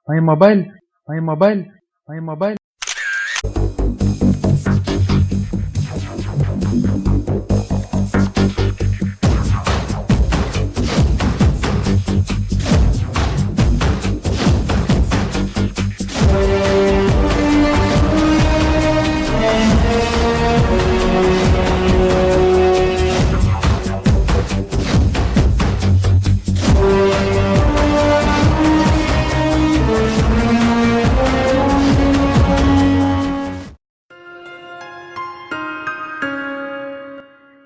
My mobile, my mobile, my mobile.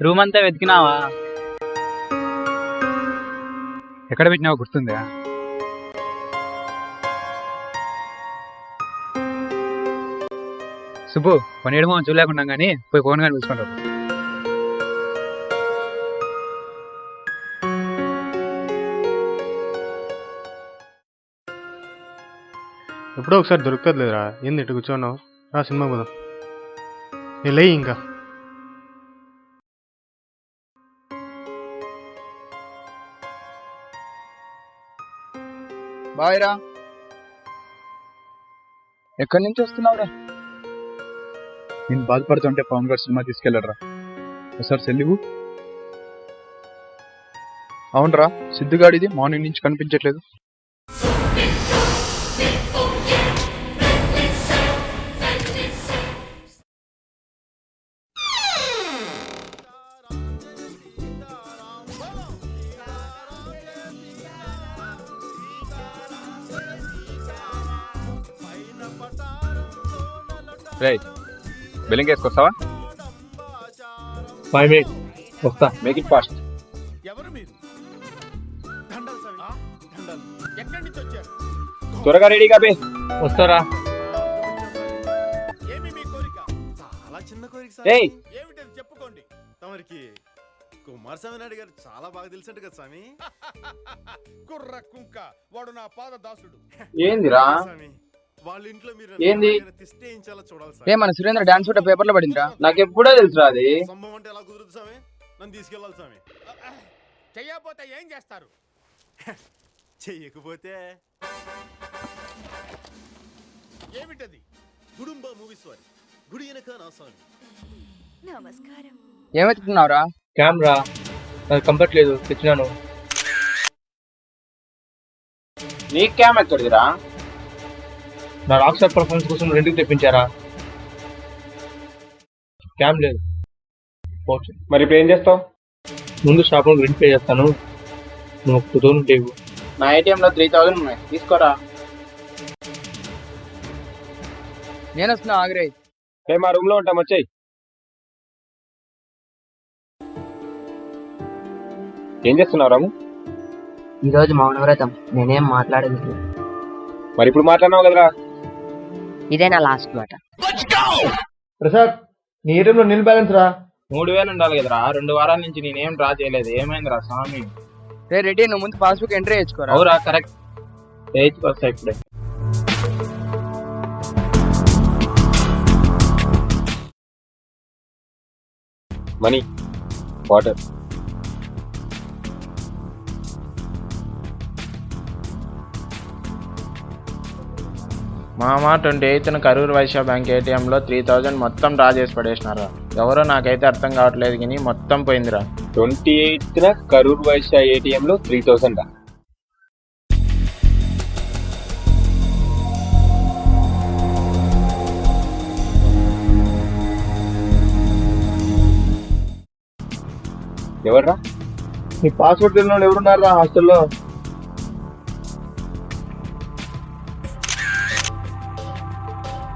Room అంతా వెతికినావా? ఎక్కడ పెట్టినావో గుర్తుందా? సుబ్బు, కొన్ని ఏడు మనం చూడలేకున్నాం కానీ పోయి కోన్ కానీ పిలుచుకుంటాం. ఎప్పుడో ఒకసారి దొరుకుతుంది లేదురా. ఏంది ఇటు కూర్చోన్నావు? రా సినిమా పోదాం. లేయి ఇంకా. బాయ్ రా. ఎక్కడి నుంచి వస్తున్నావురా? నేను బాధపడుతుంటే పవన్ గారు సినిమా తీసుకెళ్ళడరా. ఒకసారి సెల్లివు. అవునరా, సిద్ధుగాడిది మార్నింగ్ నుంచి కనిపించట్లేదు. రే, బిల్లింగ్ వేసుకొస్తావా? 5 minutes వస్తా. Make it fast. త్వరగా రెడీగా బే. వస్తారా? చాలా చిన్న కోరిక సార్. ఏమిటది చెప్పుకోండి. తమరికి కుమారస్వామి నాయుడు గారు చాలా బాగా తెలిసినట్టు కదా స్వామి. కుర్ర కుంక వాడు నా పాద దాసుడు. ఏందిరా వాళ్ళ ఇంట్లో మీరు ఏంది చూడాలి ఏ మన సురేంద్ర డాన్స్ కూడా పేపర్లో పడిందిరా. నాకు ఎప్పుడో తెలుసురా అది. సంభవం అంటే ఎలా కుదురుతుంది స్వామి? నన్ను తీసుకెళ్ళాలి స్వామి. చెయ్యకపోతే ఏం చేస్తారు? చెయ్యకపోతే ఏమిటది? గుడుంబ మూవీస్ వారి గుడి వెనక నా స్వామి. నమస్కారం. ఏం వెతుకుతున్నావురా? కెమెరా నాకు కంఫర్ట్ లేదు, తెచ్చినాను. నీ క్యామ్ ఎక్కడిదిరా? నా రాక్ స్టార్ పర్ఫార్మెన్స్ కోసం రెండుకి తెప్పించారా? క్యామ్ లేదు. పోవచ్చు. మరి ఇప్పుడు ఏం చేస్తావు? ముందు షాప్లో రెంట్ పే చేస్తాను. నువ్వు 2000 ఇవ్వు. నా ఏటీఎంలో 3000 ఉన్నాయి, తీసుకోరా. నేను వస్తున్నా, ఆగ్రే. రేపు మా రూమ్ లో ఉంటాం, వచ్చాయి. ఏం చేస్తున్నావు రాము? ఈరోజు మౌనవ్రతం, నేనేం మాట్లాడలేదు. మరి ఇప్పుడు మాట్లాడినావు కదరా. ఇదే నా లాస్ట్ మాట. ప్రసాద్, నీ ఏటీఎంలో నిల్ బ్యాలెన్స్ రా. 3000 ఉండాలి కదరా, 2 వారాల నుంచి నేనేం డ్రా చేయలేదు. ఏమైందిరా స్వామి? రే రెడ్డి, నువ్వు ముందు పాస్బుక్ ఎంట్రీ వేసుకోరా. అవురా, కరెక్ట్. వేయించుకొస్తా ఇప్పుడే. Money, water. మామ 28న కరూర్ వైశ్య బ్యాంక్ ఏటీఎంలో 3000 మొత్తం డ్రా చేసి పడేసినారా. ఎవరో నాకైతే అర్థం కావట్లేదు, కానీ మొత్తం పోయిందిరా. 28న కరూర్ వైశ్య ఏటీఎం లో 3000. ఎవర్రా? నీ పాస్వర్డ్ తెలియని వాళ్ళు ఎవరున్నారా హాస్టల్లో?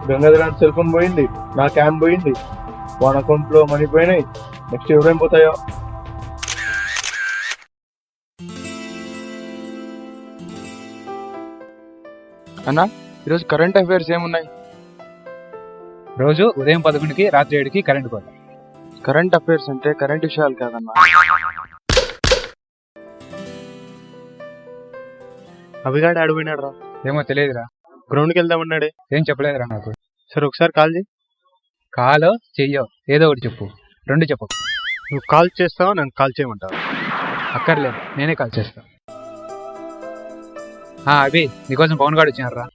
గంగాధర్ సెల్ ఫోన్ పోయింది, నా క్యామ్ పోయింది, వాన్ అకౌంట్ లో మనీ పోయినాయి. నెక్స్ట్ ఎవరేం పోతాయో. అన్నా, ఈరోజు కరెంట్ అఫైర్స్ ఏమున్నాయి? రోజు ఉదయం 11కి రాత్రి 7కి కరెంట్ పోతాయి. కరెంట్ అఫైర్స్ అంటే కరెంట్ విషయాలు కాదన్నా. అవిగాడు ఆడిపోయినాడు రా. ఏమో తెలియదురా, గ్రౌండ్కి వెళ్దామన్నాడే. ఏం చెప్పలేదురా నాకు. సరే ఒకసారి కాల్ చేయి. కాలో చెయ్యో ఏదో ఒకటి చెప్పు, 2 చెప్పు. నువ్వు కాల్ చేస్తావా, నన్ను కాల్ చేయమంటావు? అక్కర్లేదు, నేనే కాల్ చేస్తా. అభి, నీకోసం పవన్ గారు వచ్చినారా.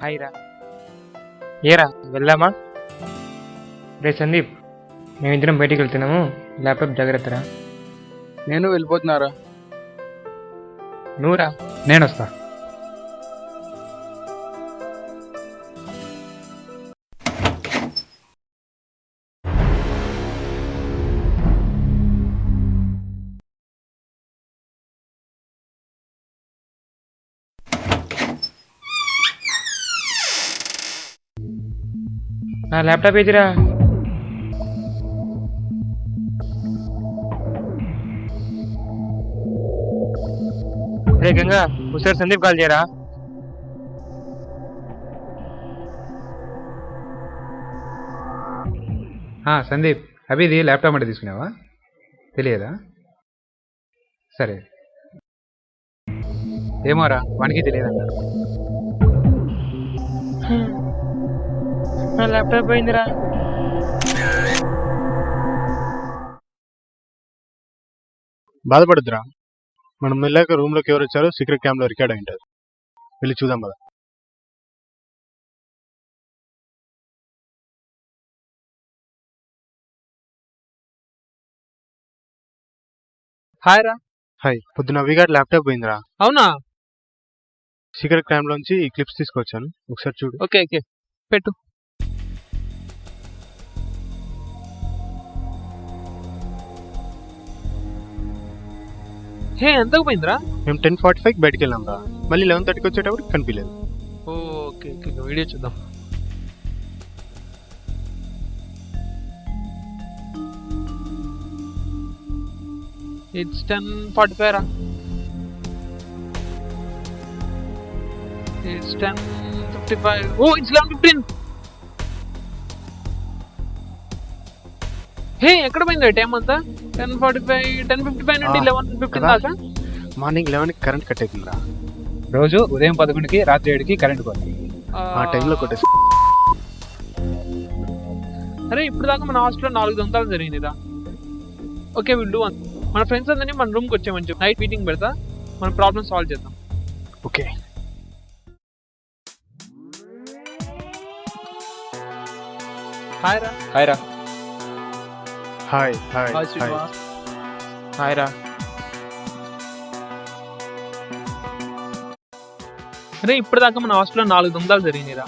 హాయ్ రా. ఏరా వెళ్దామా? రే సందీప్, మేమిద్దరం బయటికి వెళ్తున్నాము, ల్యాప్టాప్ జాగ్రత్తరా. నేను వెళ్ళిపోతున్నారా. నువ్వురా. నేను వస్తా. నా ల్యాప్టాప్ ఏదిరా? రే గంగా, ఒకసారి సందీప్ కాల్ చేయరా. సందీప్, అభిది ల్యాప్టాప్ అంటే తీసుకున్నావా? తెలియదా? సరే, ఏమోరా, వానికి తెలియదంట. నా ల్యాప్టాప్ పోయిందిరా. బాధపడద్దురా, మనం వెళ్ళాక రూమ్ లోకి ఎవరు వచ్చారో సీక్రెట్ క్యామ్ లో రికార్డ్ అయి ఉంటుంది. వెళ్ళి చూద్దాం కదా. హాయ్ రా. హాయ్. పొద్దున అవిగాడు ల్యాప్టాప్ పోయిందిరా. అవునా? సీక్రెట్ క్యామ్ లోంచి ఈ క్లిప్స్ తీసుకొచ్చాను, ఒకసారి చూడు. ఓకే ఓకే, పెట్టు. హే, ఎంతకు పోయిందిరా? మేము 10:45 బయటికి వెళ్ళాం రా. మళ్ళీ 11:30కి వచ్చేటప్పుడు కనిపించలేదు. ఓకే ఓకే, వీడియో చూద్దాం. ఇట్స్ 10:45 రా. ఇట్స్ 10:55. Oh, it's 11:15. హే, ఎక్కడ పోయింది టైం అంతా? 10:45, 10:55 నుండి 11:15 దాకా. మార్నింగ్ 11కి కరెంట్ కట్ అవుతుందిరా. రోజు ఉదయం 11కి రాత్రి 7కి కరెంట్ పోతాయి. ఆ టైంలో కొట్టేసి. అరే, ఇప్పుడు దాకా మన హాస్టల్లో 4 దొంగతనాలు జరిగిందిరా. Okay, will do one. మన ఫ్రెండ్స్ అందరినీ మన రూమ్కి వచ్చామని చెప్పి నైట్ మీటింగ్ పెడతా, మన ప్రాబ్లమ్ సాల్వ్ చేద్దాం. ఓకే. హాయ్ రా. హాయ్ రా. Hi hi hi. హాయ్ రా. అరే ఇప్పటిదాకా మన హాస్టల్లో 4 దొంగలు జరిగినాయిరా.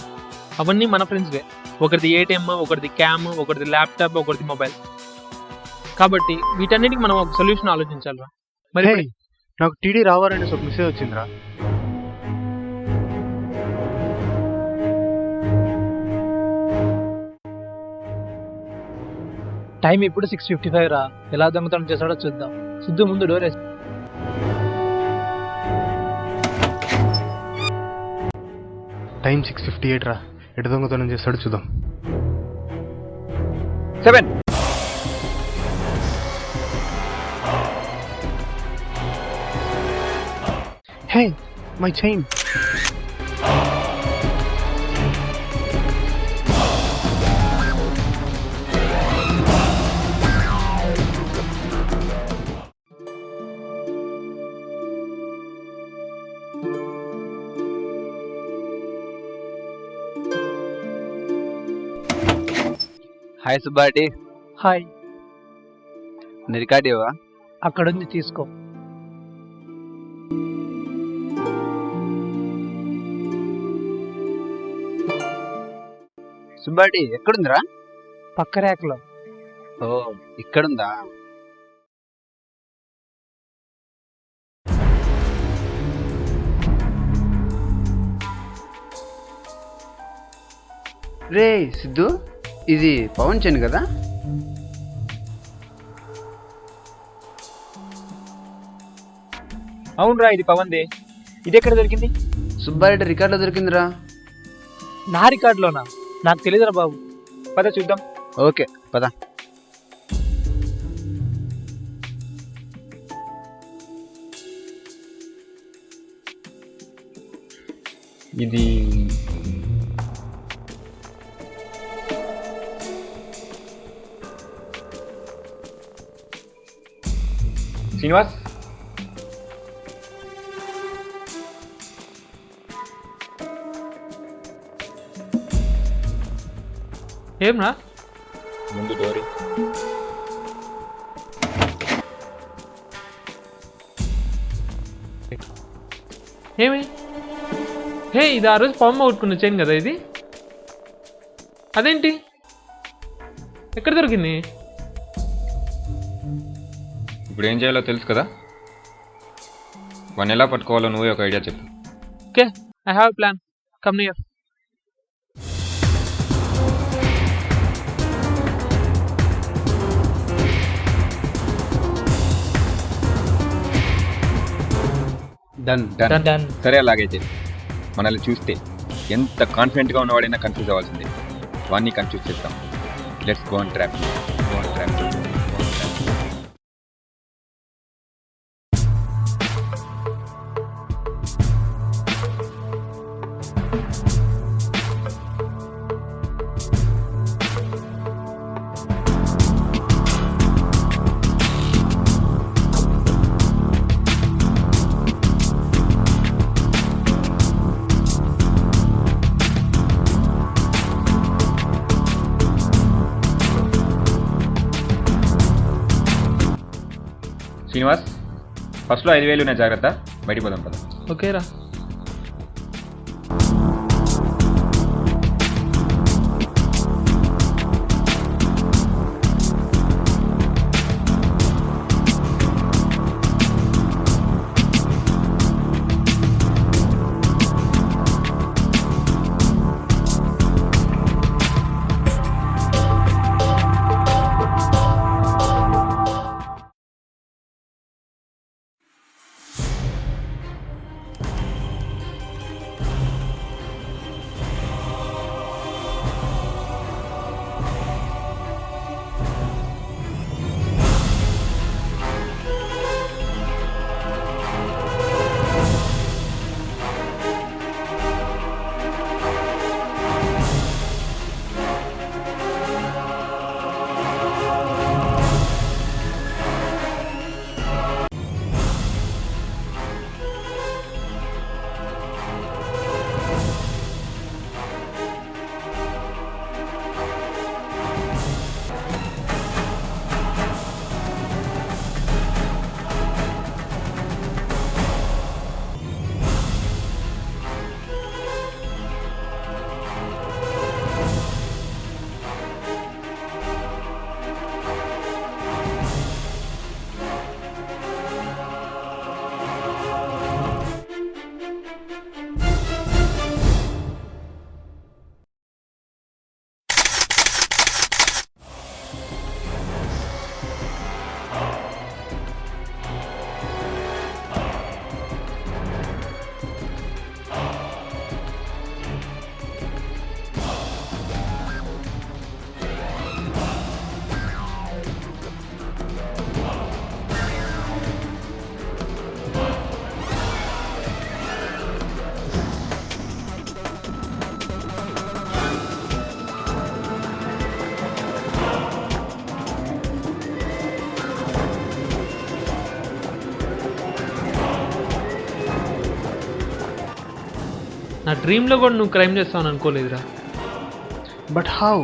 అవన్నీ మన ఫ్రెండ్స్వే. ఒకరిది ఏటీఎం, ఒకరిది క్యామ్, ఒకరిది ల్యాప్టాప్, ఒకరిది మొబైల్. కాబట్టి వీటన్నిటికి మనం ఒక సొల్యూషన్ ఆలోచించాలిరా. మరి హే, నాకు టీడీ రావాలనేసి ఒక మెసేజ్ వచ్చిందిరా. టైం ఇప్పుడు 6:55 రా. ఎలా దొంగతనం చేస్తాడో చూద్దాం. సిద్ధు ముందు డోర్ వేసి. టైం 6:58 రా. ఎటు దొంగతనం చేస్తాడో చూద్దాం. 7. హే, my chain. Hi Subbati, hi. Record ఇవ్వా? అక్కడుంది, తీసుకో. సుబ్బాటి ఎక్కడుందిరా? పక్క ర్యాక్లో. ఓ ఇక్కడుందా? రే సిద్ధు, ఇది పవన్ చంద్ కదా? అవునరా, ఇది పవన్దే. ఇది ఎక్కడ దొరికింది? సుబ్బారెడ్డి రికార్డులో దొరికిందిరా. నా రికార్డులోనా? నాకు తెలియదురా బాబు. పద చూద్దాం. ఓకే పద. ఇది శ్రీనివాస్, ఏమ్రా? ముందు డోరీ. ఏమి? హే, ఇది ఆ రోజు పవన్ కొట్టుకున్న చైన్ కదా ఇది? అదేంటి ఎక్కడ దొరికింది? ఇప్పుడు ఏం చేయాలో తెలుసు కదా? వాడిని ఎలా పట్టుకోవాలో నువ్వే ఒక ఐడియా చెప్పు. Okay, I have plan. Come near. Done done done. సరే, అలాగైతే మనల్ని చూస్తే ఎంత కాన్ఫిడెంట్గా ఉన్నవాడైనా కన్ఫ్యూజ్ అవ్వాల్సిందే. వాడిని కన్ఫ్యూజ్ చేద్దాం. Let's go on trap. Srinivas, ఫస్ట్లో 5,000 ఉన్నాయి, జాగ్రత్త. బయటికి పోదాం పద. ఓకేరా. నా డ్రీమ్లో కూడా నువ్వు క్రైమ్ చేస్తావని అనుకోలేదురా. But how?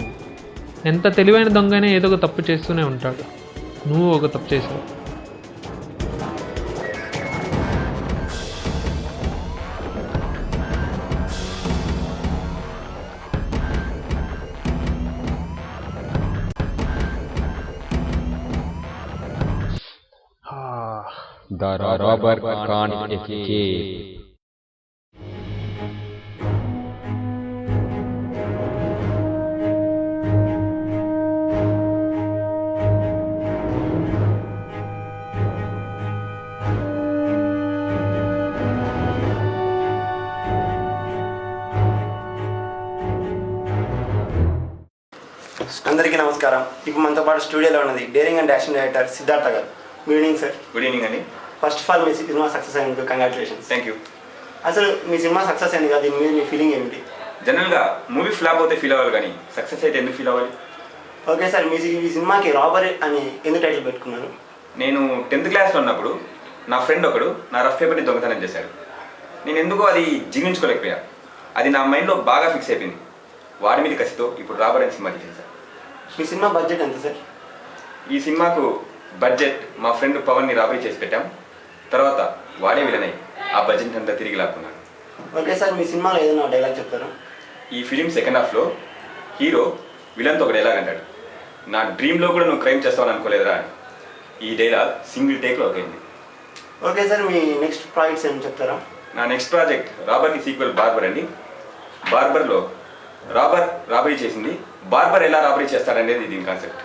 ఎంత తెలివైన దొంగనే ఏదో ఒక తప్పు చేస్తూనే ఉంటాడు. నువ్వు ఒక తప్పు చేసావు. The robber can't escape. అందరికీ నమస్కారం. ఇప్పుడు మనతో పాటు స్టూడియోలో ఉన్నది daring and action director Siddhartha గారు. Good evening sir. Good evening అండి. ఫస్ట్ ఆఫ్ ఆల్ మీ సినిమా సక్సెస్ అయినందుకు కంగ్రాచులేషన్స్. Thank you. అసలు మీ సినిమా సక్సెస్ అయింది కదా, దీని మీద మీ ఫీలింగ్ ఏమిటి? జనరల్గా మూవీ ఫ్లాప్ అవుతే ఫీల్ అవ్వాలి, కానీ సక్సెస్ అయితే ఎందుకు ఫీల్ అవ్వాలి? ఓకే సార్, మీ సినిమాకి రాబరీ అని ఎందుకు టైటిల్ పెట్టుకున్నాను? నేను 10th క్లాస్లో ఉన్నప్పుడు నా ఫ్రెండ్ ఒకడు నా రఫ్ పేపర్ని దొంగతనం చేశాడు. నేను ఎందుకో అది జీర్ణించుకోలేకపోయా. అది నా మైండ్లో బాగా ఫిక్స్ అయిపోయింది. వాడి మీద కసితో ఇప్పుడు రాబరీ అని సినిమా తీసాను సార్. మీ సినిమా బడ్జెట్ ఎంత సార్? ఈ సినిమాకు బడ్జెట్ మా ఫ్రెండ్ పవన్ని రాబరీ చేసి పెట్టాం. తర్వాత వాడే విలనై ఆ బడ్జెట్ అంతా తిరిగి లాక్కున్నాడు. ఓకే సార్, మీ సినిమాలో ఏదైనా డైలాగ్ చెప్తారా? ఈ ఫిలిం సెకండ్ హాఫ్లో హీరో విలన్తో ఒక డైలాగ్ అంటాడు, నా డ్రీమ్లో కూడా నువ్వు క్రైమ్ చేస్తావని అనుకోలేదురా అని. ఈ డైలాగ్ సింగిల్ టేక్లో ఒకైంది. ఓకే సార్, మీ నెక్స్ట్ ప్రాజెక్ట్స్ ఏమి చెప్తారా? నా నెక్స్ట్ ప్రాజెక్ట్ రాబర్కి సీక్వెల్ బార్బర్ అండి. బార్బర్లో రాబరీ చేసింది, బార్బర్ ఎలా రాబరీ చేస్తాడనేది దీని కాన్సెప్ట్.